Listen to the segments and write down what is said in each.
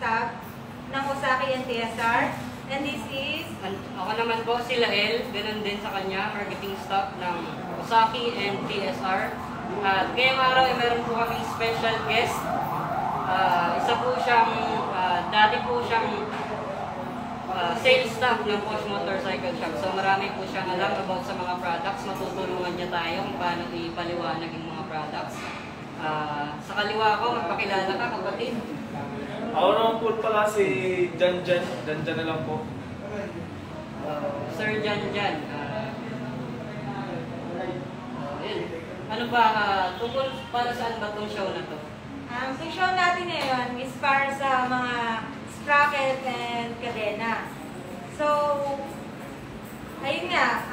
staff ng Ozaki and TSR. And this is... Ako naman po si Lael, ganun din sa kanya, marketing staff ng Ozaki and TSR. At ngayong araw ay meron po kaming special guest. Isa po siyang, dati po siyang sales staff ng Posh Motorcycle Shop. So marami po siyang alam about sa mga products. Matutulungan niya tayo kung paano ipaliwanag yung mga products. Sa kaliwa ko, magpakilala ka kapatid. Ako naman po pala si Janjan. Janjan na lang po. Sir Janjan. Ano ba, tungkol para saan ba itong show na to? Ang show natin ngayon is para sa mga sprocket and kadena. So, ayun nga,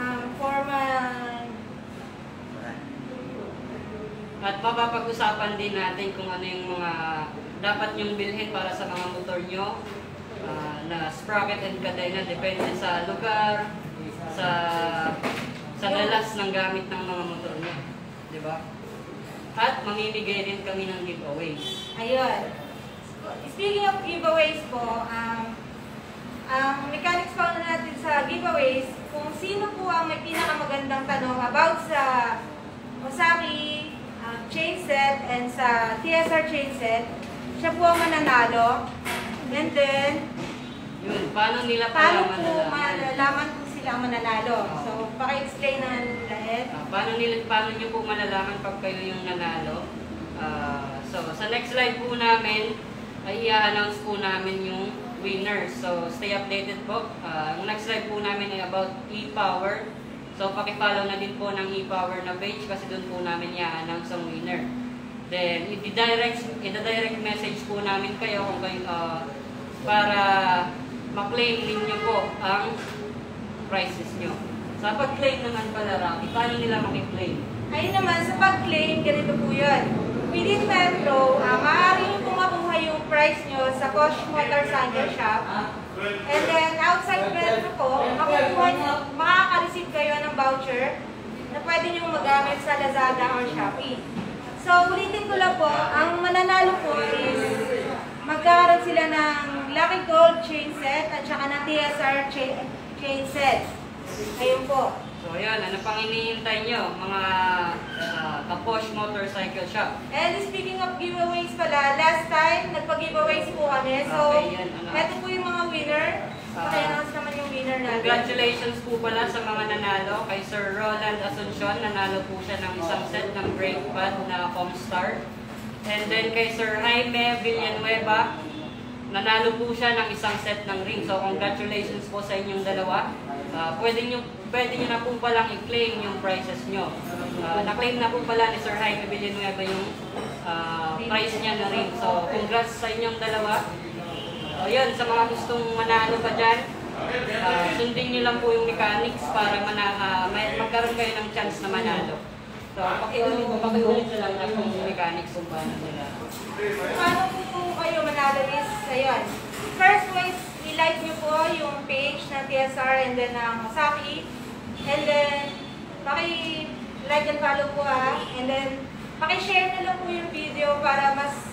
at mapapag-usapan din natin kung ano yung mga dapat nyong bilhin para sa mga motor nyo na sprocket and kadena, depende sa lugar, sa dalas ng gamit ng mga motor nyo. Diba? At mamimigay rin kami ng giveaways. Ayun. Speaking of giveaways po, mechanics po na natin sa giveaways, kung sino po ang may pinakamagandang tanong about sa Ozaki chain set and sa TSR chain set, siya po ang mananalo. And then, yun, paano nila malalaman po sila ang mananalo? So, paki-explain na Lael. Paano nyo po malalaman pag kayo yung nanalo? So, sa next slide po namin, ay i-announce po namin yung winners. So, stay updated po. Ang next slide po namin ay about e-power. So, paki-follow na din po ng e-power na page kasi doon po namin i-announce ang winner. Then, i-direct message po namin kayo kung kayo, para ma-claim ninyo po ang prizes nyo. Sa pag-claim naman pala, Rocky, paano nila maki-claim? Ayun naman, sa pag-claim, ganito po yun. Within Metro, maaari nyo pong makuha yung price nyo sa Posh Motorcycle Shop. And then, outside Metro po, makaka-receive kayo ng voucher na pwede nyo magamit sa Lazada or Shopee. So, ulitin ko lang po, ang mananalo po is magkakaroon sila ng Lucky Gold chain set at saka ng TSR chain set. Ayun po. So, ayan, ano pang hinihintay nyo, mga ka-Posh Motorcycle Shop? And speaking of giveaways pala, last time, nagpa-giveaways po kami. So, ito po yung mga winner. Paki-announce naman yung winner natin. Congratulations po pala sa mga nanalo. Kay Sir Roland Asuncion, nanalo po siya ng isang set ng brake pad na Comstar. And then kay Sir Jaime Villanueva, nanalo po siya ng isang set ng ring. So, congratulations po sa inyong dalawa. Pwede nyo na po palang i-claim yung prizes nyo. Na-claim na po pala ni Sir Jaime Villanueva yung prize niya na ring. So, congrats sa inyong dalawa. Yun, sa mga gustong manalo pa dyan, sundin nyo lang po yung mechanics para magkaroon kayo ng chance na manalo. So, pakiulit na lang na yung mechanics kung paano nila. Paano po kayo manalo is, ayun. First was, i-like nyo po yung page ng TSR and then ng Ozaki. And then, paki-like and follow po And then, paki-share na lang po yung video para mas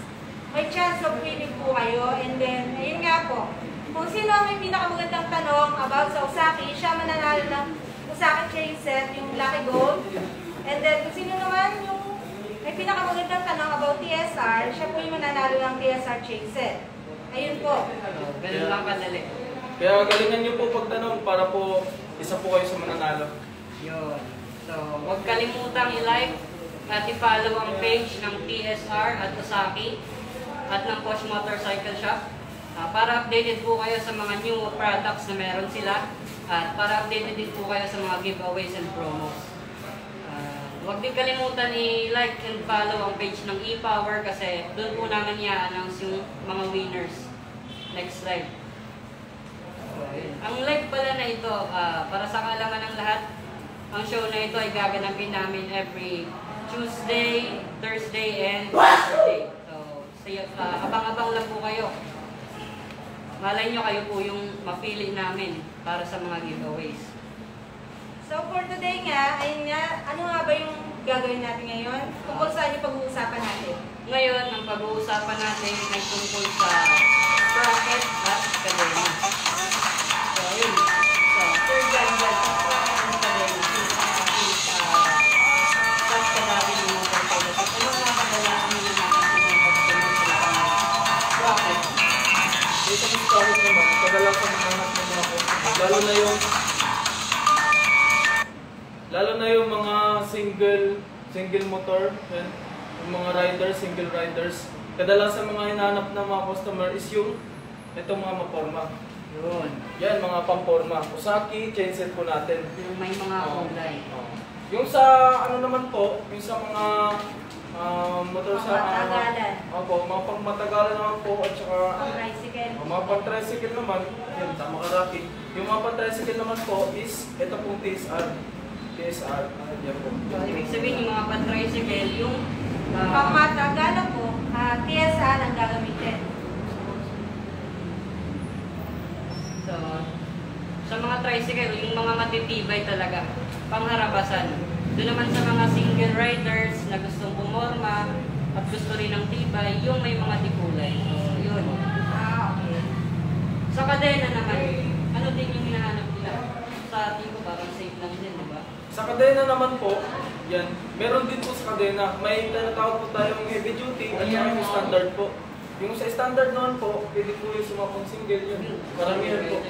may chance of winning po kayo. And then, ayun nga po. Kung sino ang may pinakamagandang tanong about sa Ozaki, siya mananalo ng Ozaki chain set, yung Lucky Gold. And then, kung sino naman yung may pinakamagandang tanong about TSR, siya po yung mananalo ng TSR chain set. Ayun po. Ganun lang kadali. Kaya galingan niyo po pagtanong para po isa po kayo sa mananalo. Yun. So, huwag kalimutang i-like at i-follow ang page ng TSR at Ozaki at ng Posh Motorcycle Shop para updated po kayo sa mga new products na meron sila at para updated din po kayo sa mga giveaways and promos. Huwag din kalimutan i-like and follow ang page ng e-power kasi doon po namin i-announce yung mga winners. Next slide. Ang live pala na ito, para sa kaalaman ng lahat, ang show na ito ay gaganapin namin every Tuesday, Thursday, and Saturday. Abang-abang lang po kayo. Malay nyo kayo po yung mapili namin para sa mga giveaways. So for today nga, ayun nga, ano nga ba yung gagawin natin ngayon? Tungkol saan yung pag-uusapan natin? Ngayon, ang pag-uusapan natin ay tungkol sa sa sprocket naman, kadalasan nanganap ng mga customer. Lalo na yung mga single motor, yan. Yung mga riders, single riders. Kadalasan mga hinahanap ng mga customer is yung itong mga maporma. Yun. Yan, mga pamporma. Usaki, chainset po natin. Yung may mga kulay. Yung sa ano naman po, yung sa mga motor sa Pangmatagalan. opo, mga pangmatagalan naman po at saka Tricycle. mga pang-tricycle naman, yan, tama ka Rocky. Yung mga pang-tricycle naman po is ito pong TSR. Yan po. So, ibig sabihin yung mga pan-tricycle, yung Pangmatagalan po, TSR ang gagamitin. so, sa mga tricycle, yung mga matitibay talaga, pangharabasan. Doon naman sa mga single riders na gustong pumorma at gusto rin ng tibay, yung may mga dikulay. So, yun. Okay. Sa kadena naman, ano din yung hinahanap nila? Sa ating ko, parang safe lang din, di ba? Sa kadena naman po, yan, meron din po sa kadena. May tinatawag po tayong heavy duty at saka yung standard po. Yung sa standard naman po, pwede po yung sumapong single yun. Maramihan po.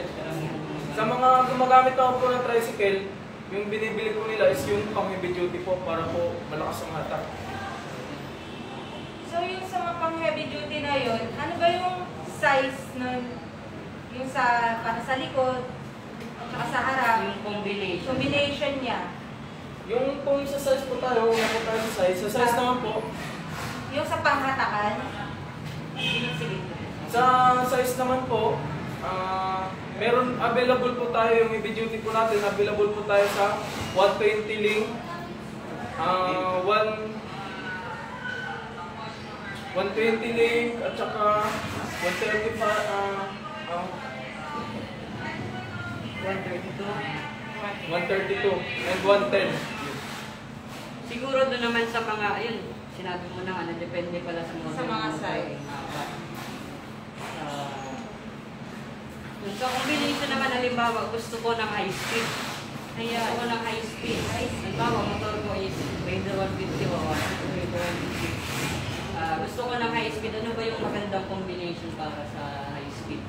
Sa mga gumagamit naman po ng tricycle, yung binibili po nila is yung pang heavy duty po para po malakas ang hatak. So yung sa mga pang heavy duty na yun, ano ba yung size nun? Yung para sa likod, tsaka sa harap, Yung combination. combination niya. Yung kung sa size po tayo, wala po tayo sa size. Sa size naman po, Yung sa panghatakan, sige. sa size naman po, meron available po tayo yung heavy duty po natin. Available po tayo sa 120 link, 120 link at saka 135 132 and 110. Siguro doon naman sa mga, ayun, sinabi mo na nga, depende pala sa model. Sa mga size. Sa combination naman, halimbawa, gusto ko ng high speed. Kaya ako ng high speed. Halimbawa, motor ko is Raider 150 o Raider 150. Gusto ko ng high speed. Ano ba yung magandang combination para sa high speed?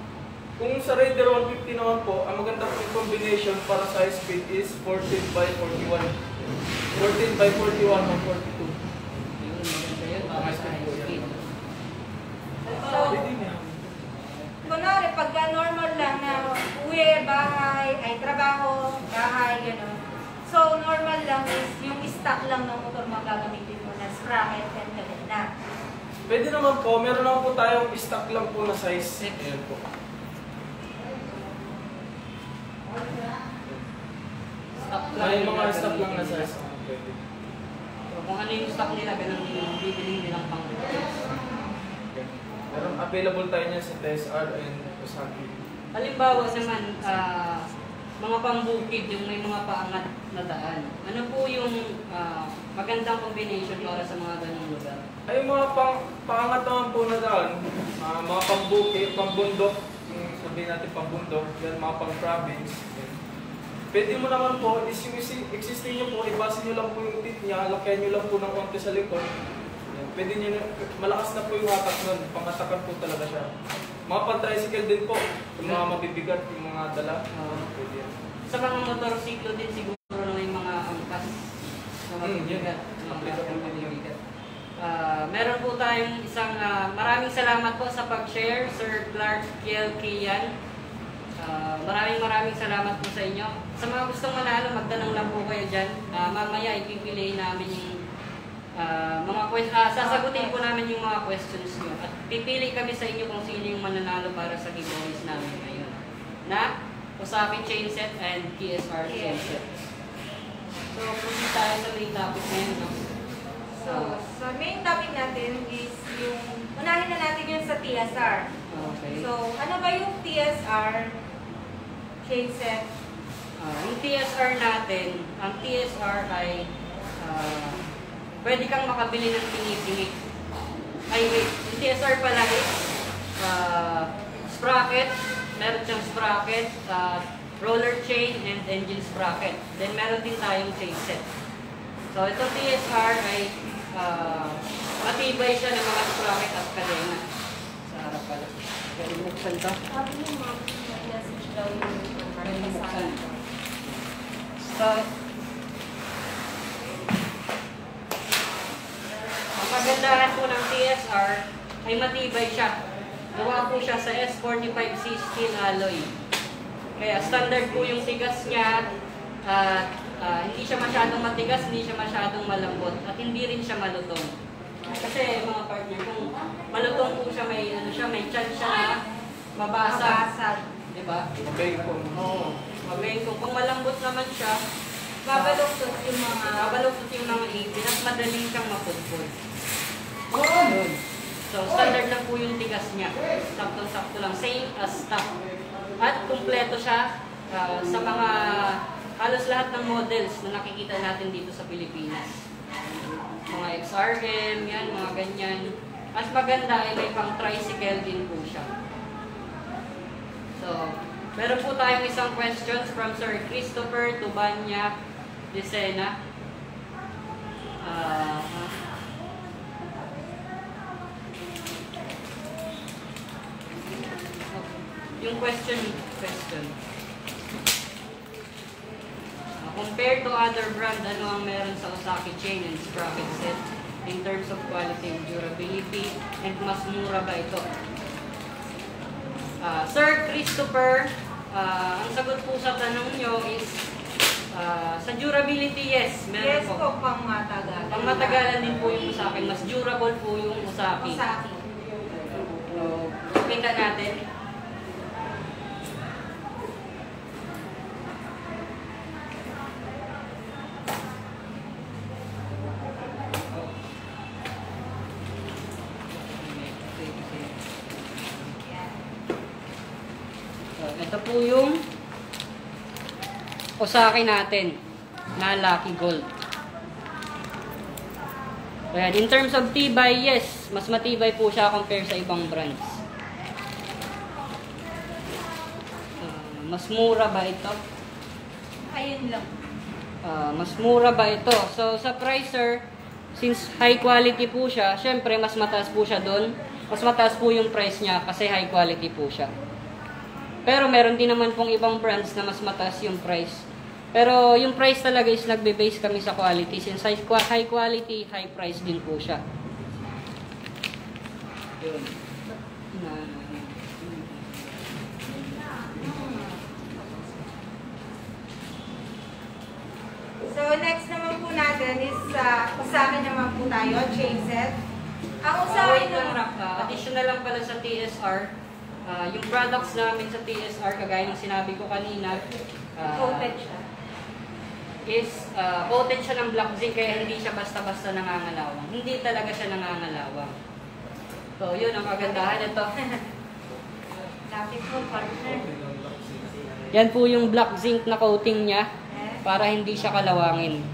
Kung sa Raider 150 naman po, ang magandang combination para sa high speed is 14x41. 14x41 o 42. Yun, maganda yun para sa high speed. So, kunwari, pagka normal lang na uwi, bahay, ay trabaho, bahay, gano'n. So, normal lang is yung stock lang ng motor mo gagamitin mo na sprocket and kadena. Pwede naman po, meron naman po tayong stock lang po na size. Ayan po. Stock lang. May yung mga stock lang na gagamitin size. nila. Pwede. So, kung ano yung stock nila, ganun yung bibiling nilang pang-replace. Meron available tayo niya sa TSR and Usaki. Halimbawa naman, mga pambukid, yung may mga paangat na daan. Ano po yung magandang combination para sa mga ganung lugar? Ay, yung mga pangangat naman po na daan, mga pambukid, pambundok, yung sabihin natin pambundok, yan mga pang-province. Yan. Pwede mo naman po, is yung existing nyo po, ibasin nyo lang po yung tip niya, lakyan nyo lang po ng konti sa likod. Yan. Pwede nyo na, malakas na po yung hatak nun, pangatakan po talaga siya. Mga pan-tricycle din po, yung mga mabibigat, yung mga dala. Pwede yan. Sa mga motorsiklo din siguro na may mga angkas na mabibigat. Mabibigat. Meron po tayong isang maraming salamat po sa pag-share, Sir Clark Kian. Maraming salamat po sa inyo. Sa mga gustong manalo, magtanong lang po kayo dyan. Mamaya ipipiliin namin yung sasagutin po namin yung mga questions nyo. At pipili kami sa inyo kung sino yung mananalo para sa giveaways namin ngayon. Na Usaki chainset and TSR chainset. So, proceed tayo sa main topic ngayon, no? So, sa main topic natin is yung, unahin na natin yung sa TSR. Okay. So, ano ba yung TSR chainset? Yung TSR natin, ang TSR ay pwede kang makabili ng pinipili. Ay, wait. Yung TSR pala is sprocket. Meron siyang sprocket, roller chain, and engine sprocket. Then meron din tayong chainset. So ito TSR ay matibay siya ng mga sprocket at kadena. Sa harap pala. Pwede buksan to. Sabi niyo, ma'am, message daw yung Pwede buksan. kasama. So, ang kagandahan po ng TSR ay matibay siya. Gawa po siya sa S45C steel alloy. Kaya standard po yung tigas niya at hindi siya masyadong matigas, hindi siya masyadong malambot at hindi rin siya malutong. Kasi mga partner, kung malutong po siya, may chance siya na mabasag. Mabasag. Diba? Mabengkong. Oo. Mabengkong. Kung malambot naman siya, Babaluktot yung mga... babaluktot yung mga ipin at madaling siyang mapudpud. Yun. So, standard lang po yung tigas niya. Sakto-sakto lang. Same as stock. At kumpleto siya sa mga halos lahat ng models na nakikita natin dito sa Pilipinas. Mga XRM, yan, mga ganyan. At maganda ay may pang tricycle din po siya. So, meron po tayong isang questions from Sir Christopher Tubanya de Sena. Yung question. Compared to other brand, ano ang meron sa Osaki chain and sprocket set in terms of quality and durability, and mas mura ba ito? Sir Christopher, ang sagot po sa tanong nyo is sa durability, yes, meron Yes po, pang matagalan. Pang matagalan din po yung Osaki. Mas durable po yung Osaki. Osaki. So, kita natin. So, ito po yung Osaki natin na Lucky Gold. Ayan, in terms of tibay, yes, mas matibay po siya compare sa ibang brands. Mas mura ba ito? Ayun lang. Mas mura ba ito? So, sa Pricer, since high quality po siya, syempre mas mataas po siya doon. Mas mataas po yung price niya kasi high quality po siya. Pero meron din naman pong ibang brands na mas mataas yung price. Pero yung price talaga is nagbe-base kami sa quality. Since high quality, high price din po siya. Yun. So, next naman po natin is Osaki naman po tayo, chain set. Ang Osaki Wait lang, naman... additional lang pala sa TSR. Yung products namin sa TSR, kagaya ng sinabi ko kanina, Coated siya. is coated siya ng black zinc kaya hindi siya basta-basta nangangalawang. Hindi talaga siya nangangalawang. So, yun ang kagandahan nito. Lapit po, partner. Yan po yung black zinc na coating niya para hindi siya kalawangin.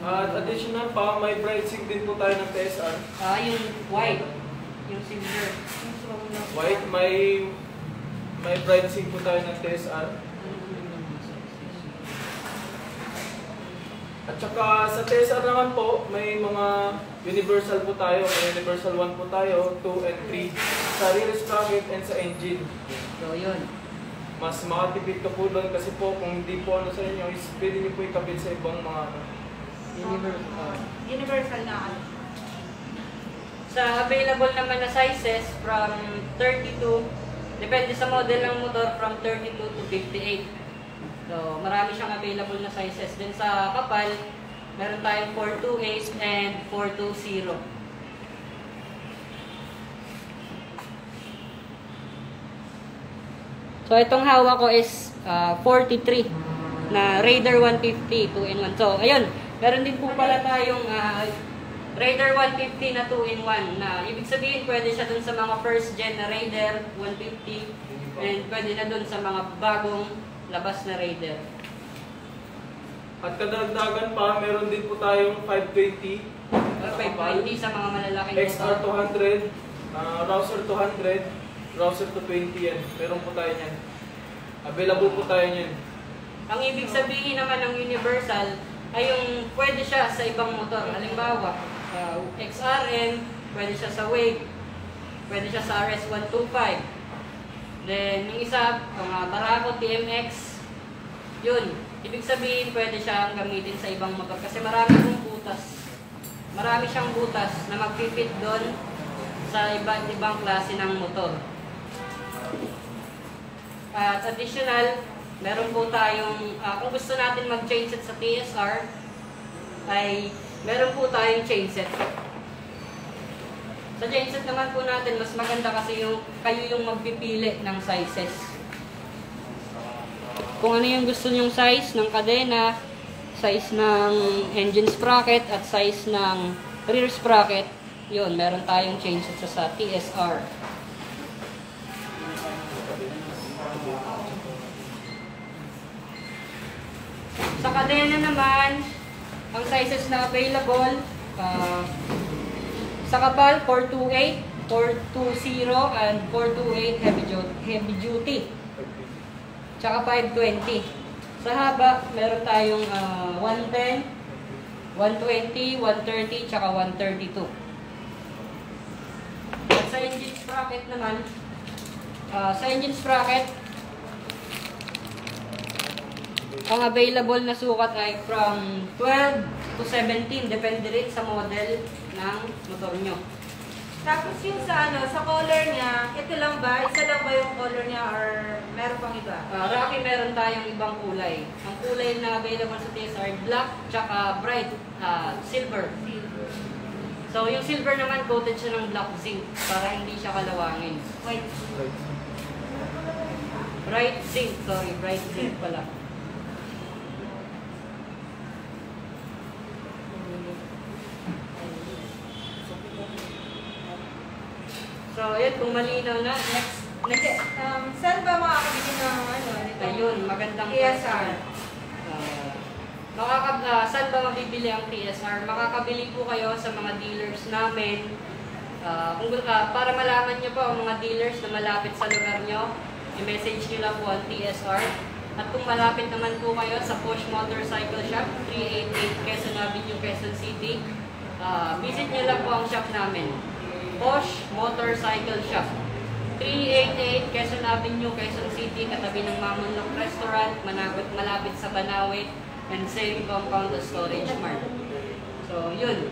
At additional pa, may bright zinc din po tayo ng TSR. Yung white, yung silver. White, may bright zinc po tayo ng TSR. At saka sa TSR naman po, may mga universal po tayo. May universal 1 po tayo, 2 and 3. Sa rear sprocket and sa engine. So, yun. Mas makatipid ka po doon kasi po kung hindi po ano sa inyo, is pwede nyo po ikabit sa ibang mga Universal na ano. Sa available naman na sizes from 32, depende sa model ng motor, from 32 to 58. So, marami siyang available na sizes. Then sa kapal, meron tayong 428 and 420. So, itong hawak ko is 43 na Raider 150 2-in-1. So, ayun, meron din po pala tayong Raider 150 na 2-in-1 na ibig sabihin pwede siya dun sa mga first gen na Raider 150 and pwede na dun sa mga bagong labas na Raider. At kadagdagan pa, meron din po tayong 520 520 sa mga malalaking XR 200, Rouser 200, Rouser 220 yan. Meron po tayo yan. Available po tayo yan. Ang ibig sabihin naman ng universal ay yung pwede siya sa ibang motor. Halimbawa, XRM, pwede siya sa Wave, pwede siya sa RS125. Then, yung isa, Barako TMX, yun. Ibig sabihin, pwede siyang gamitin sa ibang motor kasi marami pong butas. Marami siyang butas na mag-fit doon sa iba't ibang klase ng motor. At additional, meron po tayong, kung gusto natin mag-chainset sa TSR, ay meron po tayong chainset. Sa chainset naman po natin, mas maganda kasi kayo yung magpipili ng sizes. Kung ano yung gusto nyong size ng kadena, size ng engine sprocket, at size ng rear sprocket, yun, meron tayong chainset sa TSR. Sa kadena naman, ang sizes na available, sa Kapal, 428, 420, and 428 heavy duty. Tsaka 520. Sa haba, meron tayong 110, 120, 130, tsaka 132. At sa engine sprocket naman, ang available na sukat ay from 12 to 17, depende rin sa model ng motor nyo. Tapos yung sa color niya, ito lang ba? Isa lang ba yung color niya or meron pang iba? Rocky, meron tayong ibang kulay. Ang kulay na available sa TSR, black, tsaka bright, silver. So yung silver naman, coated siya ng black zinc para hindi siya kalawangin. White. Bright zinc pala. So, yun, kung malinaw na, next. Saan ba makakabili ng nito? Ayun, magandang TSR. Saan ba mabibili ang TSR? Makakabili po kayo sa mga dealers namin. Para malaman nyo po ang mga dealers na malapit sa lugar nyo, i-message nyo lang po ang TSR. At kung malapit naman po kayo sa Posh Motorcycle Shop, 388 Quezon Avenue, Quezon City, visit nyo lang po ang shop namin. Posh Motorcycle Shop, 388 Quezon Avenue, Quezon City, katabi ng Mamunlok Restaurant, malapit sa Banawe, and same compound storage mart. So, yun.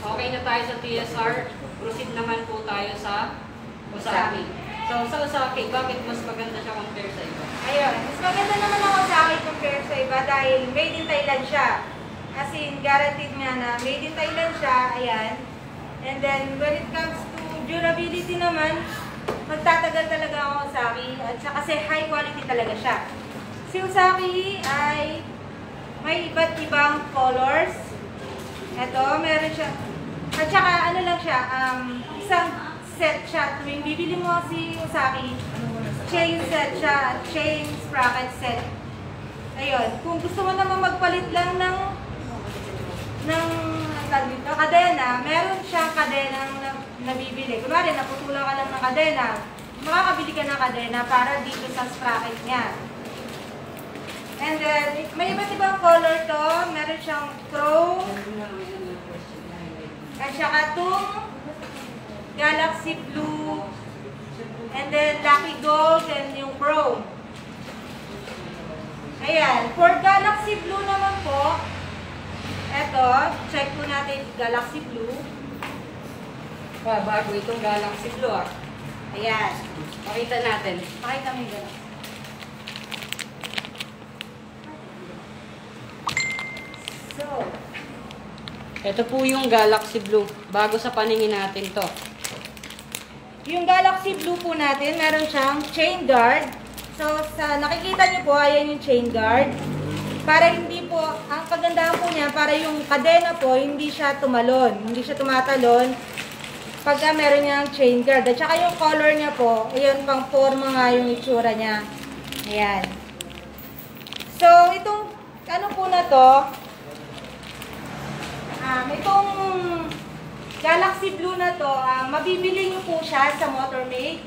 Okay na tayo sa TSR. Proceed naman po tayo sa Usaki. So, sa Usaki, bakit mas maganda siya compare sa iba? Ayun, mas maganda naman ako sa akin compare sa iba dahil made in Thailand siya. As in, guaranteed nga na made in Thailand siya, ayan. And then, when it comes to durability naman, magtatagal talaga ang Usaki. At saka kasi high quality talaga siya. Si Usaki ay may iba't ibang colors. Ito, meron siya. At saka ano lang siya, isang set siya. Tuwing bibili mo si Usaki, chain set siya, chain sprocket set. Ayun, kung gusto mo naman magpalit lang ng kadena, meron siyang kadena na nabibili. Kunwari, naputulan ka lang ng kadena, makakabili ka ng kadena para dito sa sprocket niya. And then, may iba't ibang color to. Meron siyang chrome, at saka itong Galaxy Blue, and then Lucky Gold, and yung chrome. Ayan, for Galaxy Blue naman po, eto, check po natin Galaxy Blue. Bago itong Galaxy Blue, Ayan. Pakita natin. Pakita mo yung Galaxy. So, ito po yung Galaxy Blue. Bago sa paningin natin to. yung Galaxy Blue po natin, meron siyang chain guard. So, nakikita niyo po, ayan yung chain guard. Para hindi po, ang kagandahan po niya, para yung kadena po, hindi siya tumalon. Hindi siya tumatalon pagka meron niyang chain guard. At saka yung color niya po, ayan, pang forma nga yung itsura niya. Ayan. So, itong, ano po na to, itong Galaxy Blue na to, mabibili niyo po siya sa Motormate.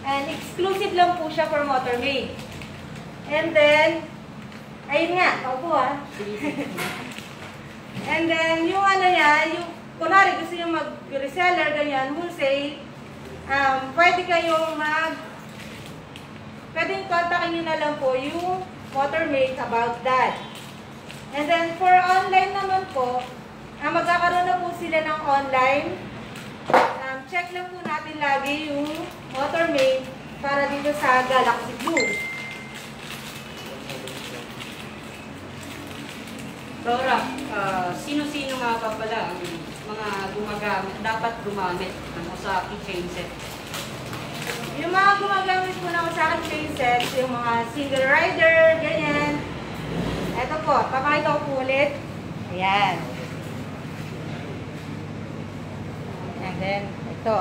And exclusive lang po siya for Motormate. And then, ayun nga, paupo then, yung ano niya, yung, kunwari gusto nyo mag-reseller, ganyan, wholesale, pwede kayong pwedeng kontakin nyo na lang po yung Motormate about that. And then, for online naman po, magkakaroon na po sila ng online. Check lang po natin lagi yung Motormate para dito sa Galaxy Blue. Dora, sino-sino nga pa pala ang mga dapat gumamit ng Osaki chainset? Yung mga gumagamit po ng Osaki chainset, yung mga single rider, ganyan. Ito po, papakita ko po ulit. Ayan. And then, ito.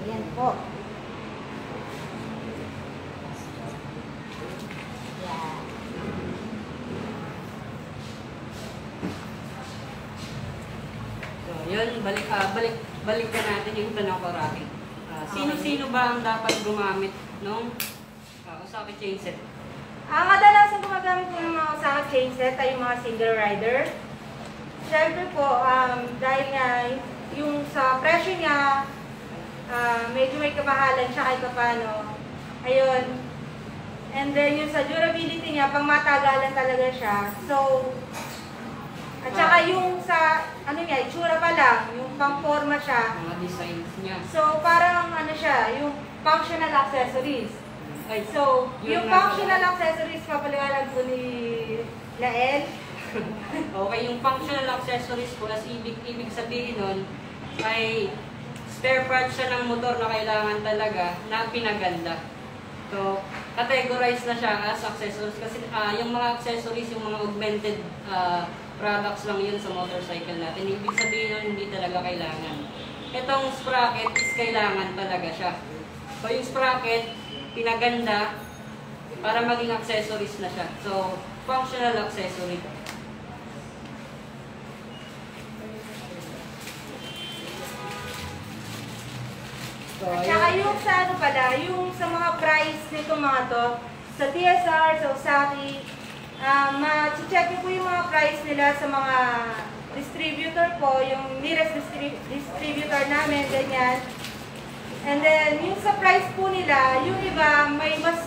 Ayan po. Ayan. So, yun, balik ka natin yung tanong ko, Rocky. Sino-sino ba ang dapat gumamit ng Osaki chainset? Ang kadalasan gumagamit po ng mga Osaki chainset ay yung mga single rider. Siyempre po, dahil nga yung sa presyo niya, medyo may kamahalan siya kahit paano. Ayun. And then yung sa durability niya, pang matagalan talaga siya. So, at saka yung sa, ano niya, itsura pa lang, yung pang-forma siya. Mga designs niya. So, parang ano siya, yung functional accessories. Ay, So, yung nga functional pala. accessories, papaliwanag po ni Lael. Okay, yung functional accessories po, as ibig sabihin nun, ay spare parts siya ng motor na kailangan talaga na pinaganda. So, categorize na siya as accessories kasi yung mga accessories, yung mga augmented products lang yun sa motorcycle natin. Ibig sabihin nun, hindi talaga kailangan. Itong sprocket is kailangan talaga siya. So, yung sprocket, pinaganda para maging accessories na siya. So, functional accessory. So, At saka yung sa ano pala, yung sa mga price nitong mga to, sa TSR, sa Osaki, ma-check niyo po yung mga price nila sa mga distributor po, yung nearest distributor namin, ganyan. And then, yung sa price po nila, yung iba may mas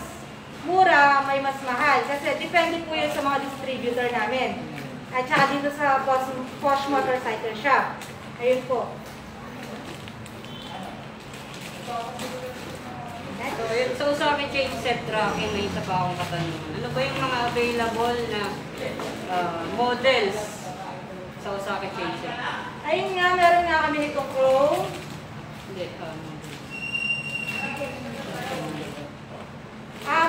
mura, may mas mahal. Kasi depende po yun sa mga distributor namin. At saka dito sa Posh Motorcycle Shop. Ayun po. So sa akin chainset tracking, may isa pa akong katanungan. Ano ba yung mga available na models sa Osaki chainset? Ayun nga, meron nga kami nitong Chrome. Hindi,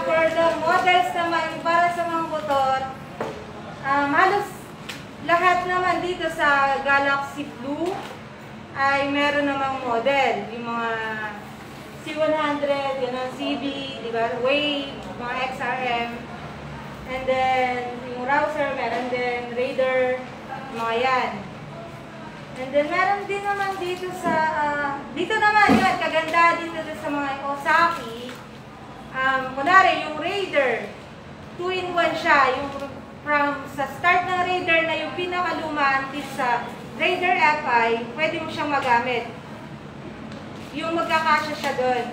For the models naman, para sa mga motor, halos lahat naman dito sa Galaxy Blue ay meron namang model. Yung mga C100, yun ang CB, di ba? Wave, mga XRM. And then, yung Rouser, meron din, Raider, mga yan. And then, meron din naman dito sa, dito naman yun, kaganda dito sa mga Osaki. Kunwari, yung Raider, 2-in-1 siya. Yung from sa start ng Raider na yung pinakaluma until sa Raider FI, pwede mo siyang magamit. Yung magkakasya siya doon.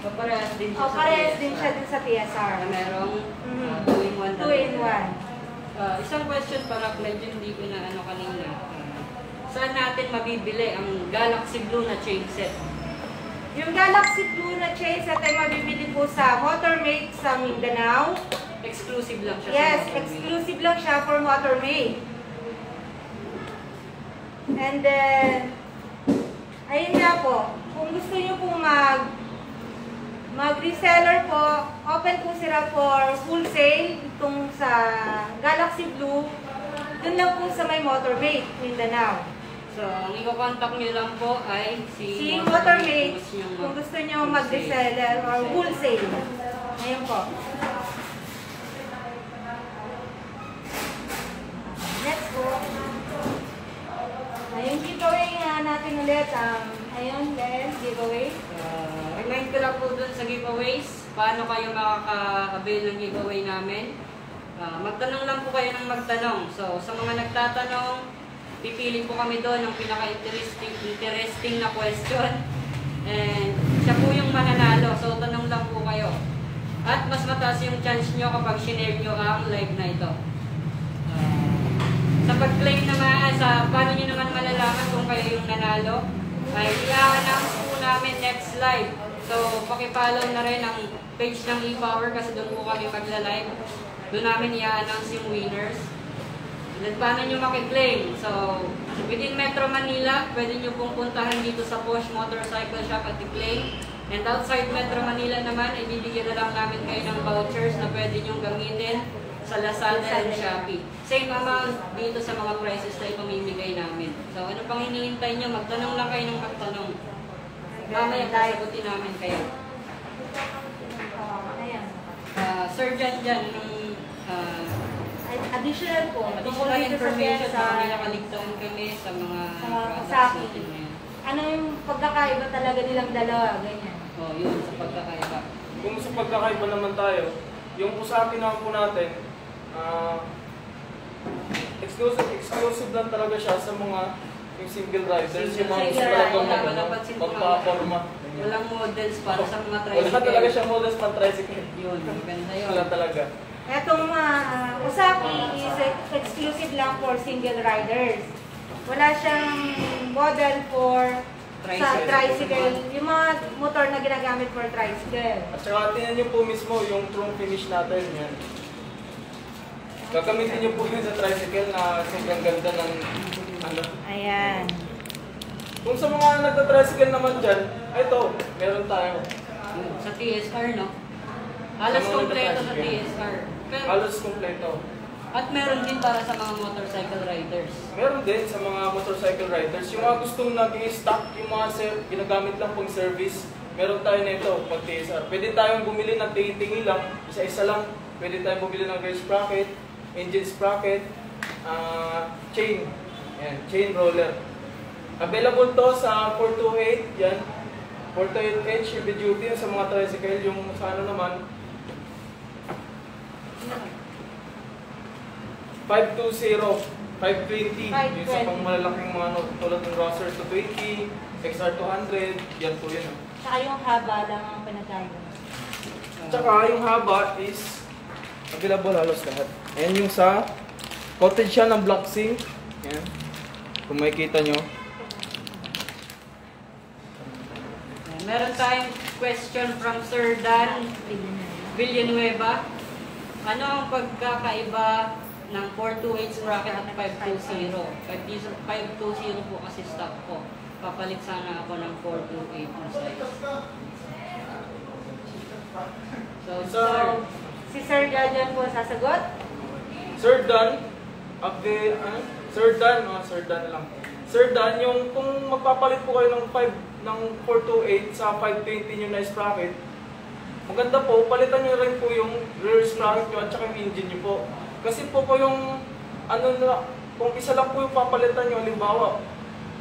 So parehas din siya O, parehas din siya dun sa TSR. na merong 2-in-1. 2-in-1. Isang question para medyo hindi ko na ano kanina. Saan natin mabibili ang Galaxy Blue na chainset? Yung Galaxy Blue na chainset ay mabibili po sa Motormate sa Mindanao. Exclusive lang siya Yes, sa Motormate. exclusive lang siya for Motormate. And then, ayun nga po, kung gusto nyo po mag-reseller po, open po sila for wholesale itong sa Galaxy Blue. Doon lang po sa may Motormate, Mindanao. So, ang i-contact nyo lang po ay Si Motormate, kung gusto nyo mag-reseller or wholesale. Ayun po. Next po. Ayun, giveaway nga natin ulit. Ayun, then, giveaway. Remind ko lang po dun sa giveaways. paano kayo makaka-avail ng giveaway namin. Magtanong lang po kayo ng magtanong. So, sa mga nagtatanong, pipili po kami doon ng pinaka-interesting na question. And siya po yung mananalo. So, tanong lang po kayo. At mas mataas yung chance nyo kapag sinare nyo ang live na ito. Sa pag-claim naman, paano nyo naman malalaman kung kayo yung nanalo, ay i-announce po namin next live. So, pakipollow na rin ang page ng ePower kasi doon po kami magla-live. Doon namin i-announce yung winners. And then, paano nyo makiklaim? So, within Metro Manila, pwede nyo pong puntahan dito sa Posh Motorcycle Shop at i-claim. And outside Metro Manila naman, ibibigyan na lang namin kayo ng vouchers na pwede nyo gamitin sa Lazada and Shopee. Same amount dito sa mga prices na ipamimigay namin. So, ano pang hinihintay nyo? Magtanong lang kayo ng magtanong. Mamaya sasagutin namin kayo. Sir Jan, Additional po. additional information na may nakaligtaan kami sa mga products Saki. natin ngayon. Ano yung pagkakaiba talaga nilang dalawa? Ganyan. Oh, yun sa pagkakaiba. Kung sa pagkakaiba naman tayo, yung Usaki naman po natin, exclusive lang talaga siya sa mga yung single riders, yung mga gusto talagang magpaporma. Walang models para sa mga tricycle. Wala talaga siya models pang tricycle. Yun, maganda yun. Wala talaga. Etong Usaki is exclusive lang for single riders. Wala siyang model for sa tricycle. Yung mga motor na ginagamit for tricycle. At saka tingnan niyo po mismo yung chrome finish natin. Yan. Gagamitin niyo po yun sa tricycle na sobrang ganda ng ano. Ayan. Kung sa mga nagta-tricycle naman dyan, ito, meron tayo. Yun, sa TSR, no? Halos Sa mga kompleto sa nagta-tricycle. TSR. Pero, Halos kompleto. at meron din para sa mga motorcycle riders. Meron din sa mga motorcycle riders. Yung mga gustong nag-i-stock, yung mga ginagamit lang pong service, meron tayo nito pag TSR. Pwede tayong bumili ng tingi-tingi lang, isa-isa lang. Pwede tayong bumili ng race sprocket, engine sprocket, chain. Yan, chain roller. Available to sa 428, yan. 428H, heavy duty sa mga tricycle, yung sa ano naman, 520, 520, yung sa pang malalaking mga tulad ng Rosser 220, XR 200, yan po yun. Saka yung haba lang ang pinagkaiba. Tsaka yung haba is available halos lahat. Ayan yung sa coated siya ng black zinc. Ayan. Kung makikita nyo. Meron tayong question from Sir Dan Villanueva. Ano ang pagkakaiba ng 428 sprocket at 520? 520 po kasi stock ko. Papalit sana ako ng 428 na size. So, sir, Si Sir Jajan po sasagot. Sir Dan, Sir Dan lang. Sir Dan, yung kung magpapalit po kayo ng 428 sa 520 nyo na sprocket, maganda po, palitan nyo rin po yung rear sprocket nyo at saka yung engine nyo po. Kasi po yung, kung isa lang po yung papalitan nyo, halimbawa,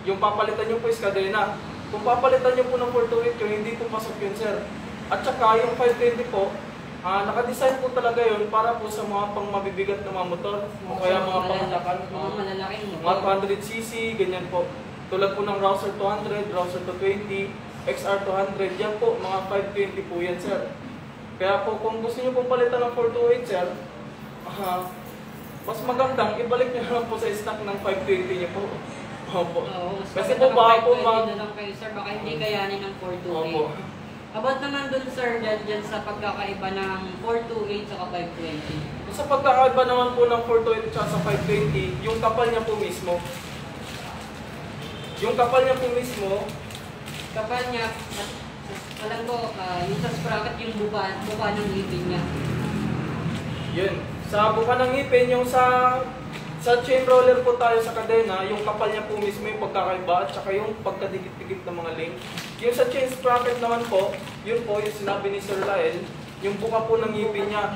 yung papalitan nyo po is kadena. Kung papalitan nyo po ng 428 yun, hindi po pasok yun, sir. At saka yung 520 po, naka-design po talaga yun para po sa mga pang mabibigat na mga motor o kaya mga panglakan, mga malalaking mga 200cc, ganyan po. Tulad po ng Rouser 200, Rouser 220, XR 200, yan po, mga 520 po yan, sir. Kaya po kung gusto nyo pong palitan ng 428, sir, mas magandang ibalik nyo lang po sa stock ng 520 nyo po. Opo. Kasi po baka po na lang kayo, sir, baka hindi kayanin ng 428. Opo. About naman dun, sir, dyan sa pagkakaiba ng 428 at 520. Sa pagkakaiba naman po ng 428 at sa 520, yung kapal niya po mismo. Yung kapal niya po mismo, Kapal niya, alam ko, yung sa sprocket, yung buka ng ngipin niya. yun. Sa buka ng ngipin, yung sa chain roller po tayo sa kadena, yung kapal niya po mismo yung pagkakaiba at saka yung pagkadikit-dikit ng mga link. Yung sa chain sprocket naman po, yun po yung sinabi ni Sir Lael, yung buka po ng ngipin niya,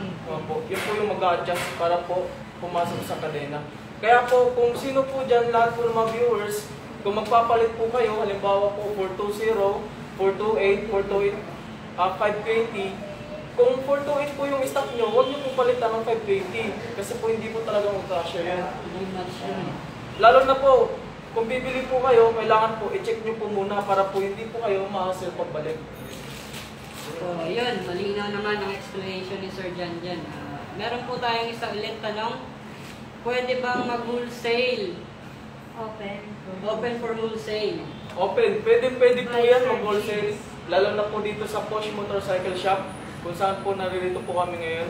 yun po yung mag-adjust para po pumasok sa kadena. Kaya po kung sino po dyan, lahat po ng mga viewers, kung magpapalit po kayo, halimbawa po 420, 428, 428, 520, Kung 428 po yung stock nyo, huwag nyo pong palitan ng 520. Kasi po hindi po talaga magkasya yan. Hindi match yun. Lalo na po, kung bibili po kayo, kailangan po i-check nyo po muna para po hindi po kayo ma-hassle pagbalik. So, yun, malinaw naman ang explanation ni Sir Jan dyan. Meron po tayong isa ulit tanong. Pwede bang mag-wholesale? Open. Open for wholesale. Open, pwede po yan mag-wholesale. Lalo na po dito sa Posh Motorcycle Shop, kung saan po naririto po kami ngayon.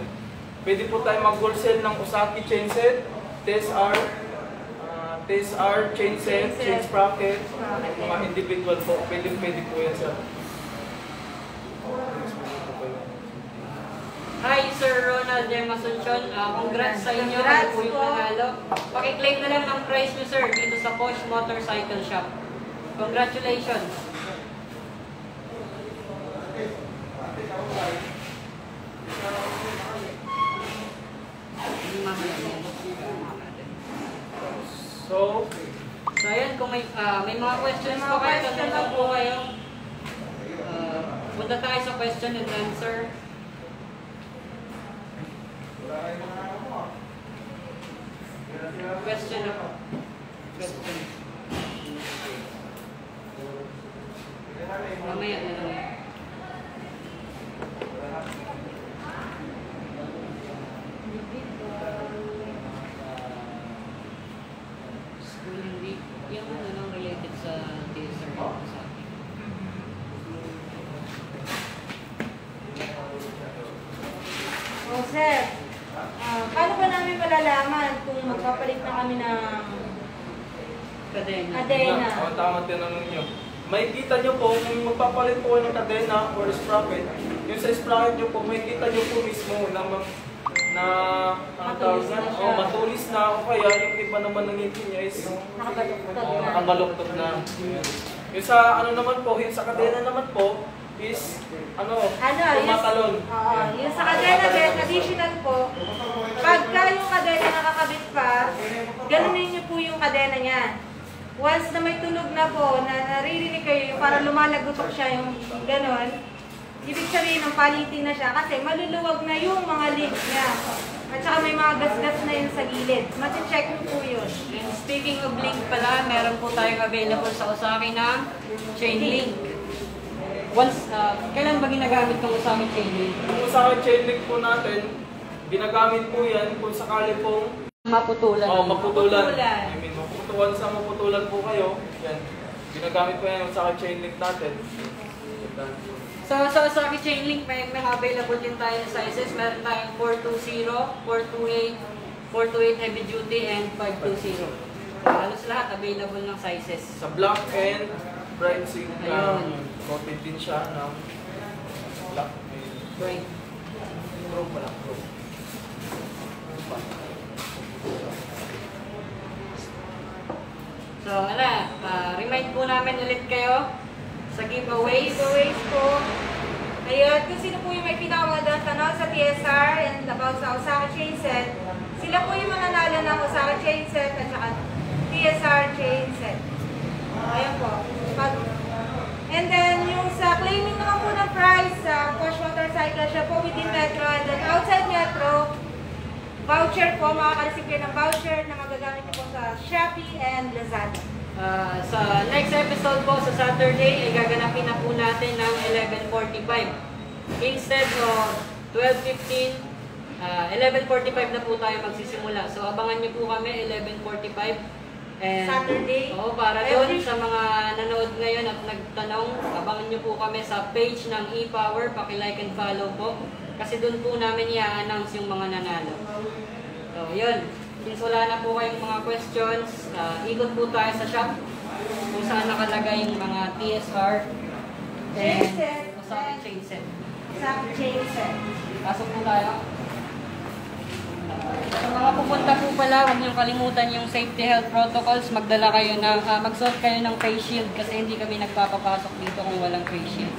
Pwede po tayo mag-wholesale ng Osaki chainset, TSR chainset, chain sprocket, mga individual po. Pwede po yan sir. Hi, Sir Ronald M. Asuncion. Congrats sa inyo. Kayo po yung nanalo. Pakiklaim na lang ang prize nyo, sir, dito sa Posh Motorcycle Shop. Congratulations. So ayan, kung may mga questions po kayo, tanong po kayo. Punta tayo sa question and answer. Question ako. Question. Mamaya na lang. Schooling week. Yung ano lang related sa TSR sa akin. Sir, paano ba namin malalaman kung magpapalit na kami ng kadena? Tama tinanong nyo. Makikita nyo po, kung magpapalit po kayo ng kadena or sprocket, yung sa sprocket nyo po, makikita nyo po mismo matulis na o kaya yung iba naman ng ngipin niya is nakabaluktot na. Yung sa naman po, yung sa kadena naman po is tumatalon. Yung sa kadena din, additional po, pagka yung kadena nakakabit pa, ganunin niyo po yung kadena niya. Once na may tunog na po, na naririnig kayo, para lumalagutok siya yung ganon, ibig sabihin ng palitin na siya kasi maluluwag na yung mga links niya. At saka may mga gas-gas na yun sa gilid. Mati-check mo po yun. And speaking of link pala, meron po tayong available sa Osaki na chain link. Once, kailan ba ginagamit ng Osaki chain link? Yung Osaki chain link po natin, ginagamit po yan kung sakali pong maputulan. Maputulan. I mean, maputulan po kayo. Yan. Ginagamit po yan yung Osaki chain link natin. So, sa Osaki chain link, may available din tayo na sizes. Meron tayong 420, 428, 428 heavy duty, and 520. So, halos lahat available ng sizes. Sa black and bright zinc na Ayun. coated din siya ng black and Bright. chrome pala, chrome. So, remind po namin ulit kayo sa giveaways. Giveaways po. Ayun, kung sino po yung may pinakamagandang tanong sa TSR and about sa Osaki chain set, sila po yung mananalo ng Osaki chain set at saka TSR chain set. Ayun po. And then, yung sa claiming naman po ng price sa Posh Motorcycle siya po within Metro and then outside Metro, voucher po, makaka-receive kayo ng voucher na magagamit niyo po sa Shopee and Lazada. Sa next episode po sa Saturday, ay gaganapin na po natin ng 11:45. Instead of 12:15, 11:45 na po tayo magsisimula. So abangan niyo po kami 11:45. And, Saturday? Oo, para doon sa mga nanood ngayon at nagtanong, abangan niyo po kami sa page ng ePower, paki-like and follow po. Kasi doon po namin i-announce yung mga nanalo. So, yun. Since wala na po kayong mga questions, ikot po tayo sa shop kung saan nakalagay yung mga TSR and Osaki chain set. Osaki chain set. Pasok po tayo. Sa mga pupunta po pala, huwag niyong kalimutan yung safety health protocols. Magdala kayo ng, magsuot kayo ng face shield kasi hindi kami nagpapapasok dito kung walang face shield.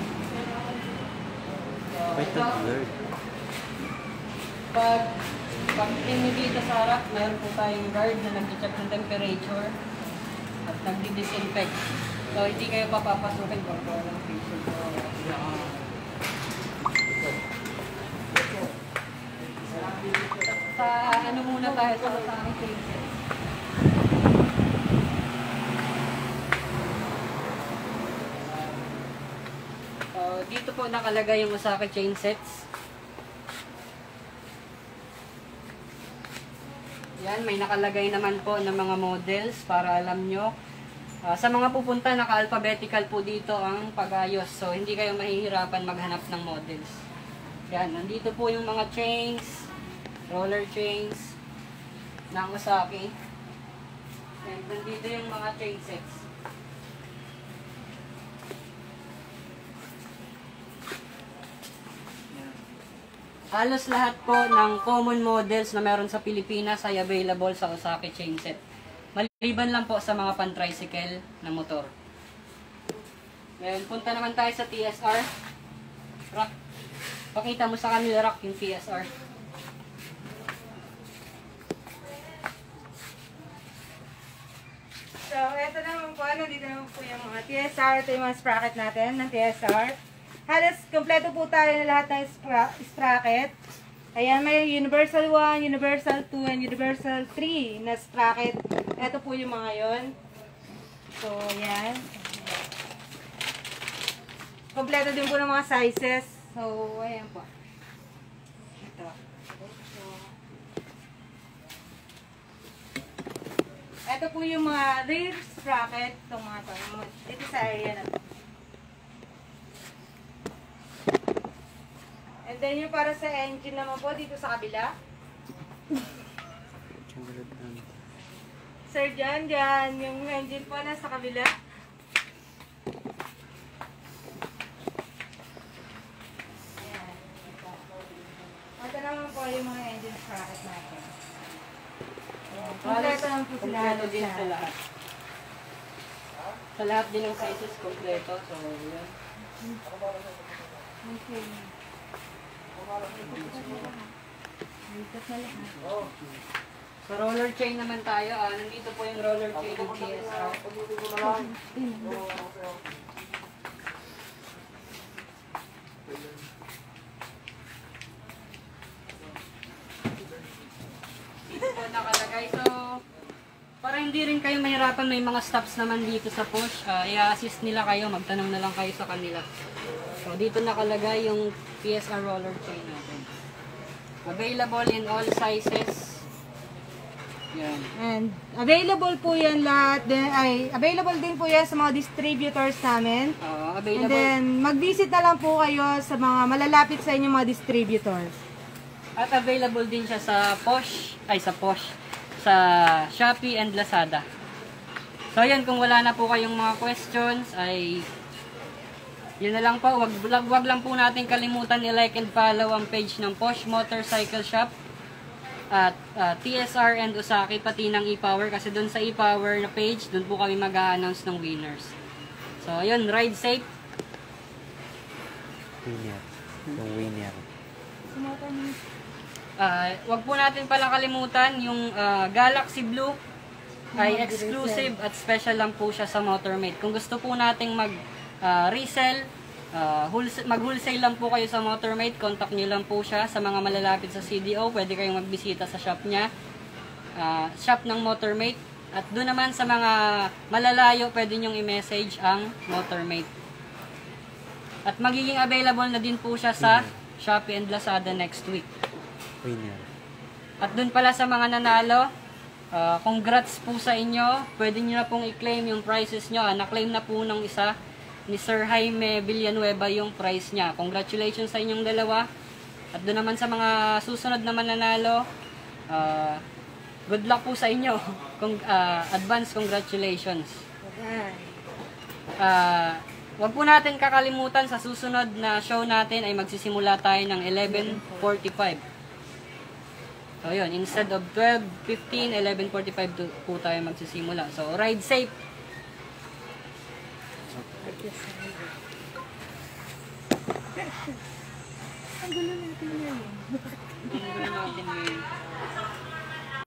Pag dito sa harap, mayroon po tayong guard na nag-check ng temperature at nag-disinfect. So, hindi kayo papapasukin kung walang face shield. Ano muna tayo sa aking changes. Dito po nakalagay yung Osaka chain sets. Yan, may nakalagay naman po ng mga models para alam nyo. Sa mga pupunta, naka-alphabetical po dito ang pag-ayos. So, hindi kayo mahihirapan maghanap ng models. Yan, nandito po yung mga chains, roller chains ng Osaki. And nandito yung mga chain sets. Halos lahat po ng common models na meron sa Pilipinas ay available sa Osaki chain set. Maliban lang po sa mga pan-tricycle na motor. Ngayon, punta naman tayo sa TSR. Rack. Pakita mo sa kanila, Rack, yung TSR. So, ito naman po, dito naman po yung mga TSR. Ito yung mga sprocket natin ng TSR. Halos, kompleto po tayo na lahat ng sprocket. Ayan, may Universal 1, Universal 2, and Universal 3 na sprocket. Ito po yung mga yon. So, ayan. Kompleto din po ng mga sizes. So, ayan po. Ito. Ito po yung mga rear sprocket. Itong mga to. Ito sa area na to. And then yung para sa engine naman po dito sa kabila. Sir, dyan. Yung engine po nasa kabila. Ayan. Ito naman po yung mga engine sprocket natin. Kompleto naman po sila. Kompleto din sa lahat. Sa lahat din ng sizes, kompleto. So, yun. Okay. Sa roller chain naman tayo. Nandito po yung roller chain ng TSR. Dito po nakalagay. So, para hindi rin kayo mahirapan, may mga stops naman dito sa push. I-assist nila kayo. Magtanong na lang kayo sa kanila. So, dito nakalagay yung PSR roller chain natin. Available in all sizes. Yan. And available po yan lahat. Available din po yan sa mga distributors namin. And Available. then, mag-visit na lang po kayo sa mga malalapit sa inyong mga distributors. At available din siya sa sa Shopee and Lazada. So, yan. Kung wala na po kayong mga questions, ay yun na lang po, wag lang po natin kalimutan i-like and follow ang page ng Posh Motorcycle Shop at TSR and Osaki, pati ng e-Power, kasi dun sa e-Power na page, dun po kami mag-a-announce ng winners. So, yun, ride safe. Winner. Yung winner. Wag po natin pala kalimutan, yung Galaxy Blue ay exclusive at special lang po siya sa Motormate. Kung gusto po nating resell, mag-wholesale lang po kayo sa Motormate, contact nyo lang po siya sa mga malalapit sa CDO. Pwede kayong magbisita sa shop niya, shop ng Motormate. At doon naman sa mga malalayo, pwede nyong i-message ang Motormate. At magiging available na din po siya sa Shopee and Lazada next week. Winner. At doon pala sa mga nanalo, congrats po sa inyo. Pwede nyo na pong i-claim yung prizes nyo. Na-claim na po ng isa ni Sir Jaime Villanueva yung prize niya. Congratulations sa inyong dalawa. At doon naman sa mga susunod na mananalo, good luck po sa inyo. Advance congratulations. Wag po natin kakalimutan, sa susunod na show natin ay magsisimula tayo ng 11:45. So yun, instead of 12:15, 11:45 po tayo magsisimula. So ride safe. Ang gulo natin ngayon.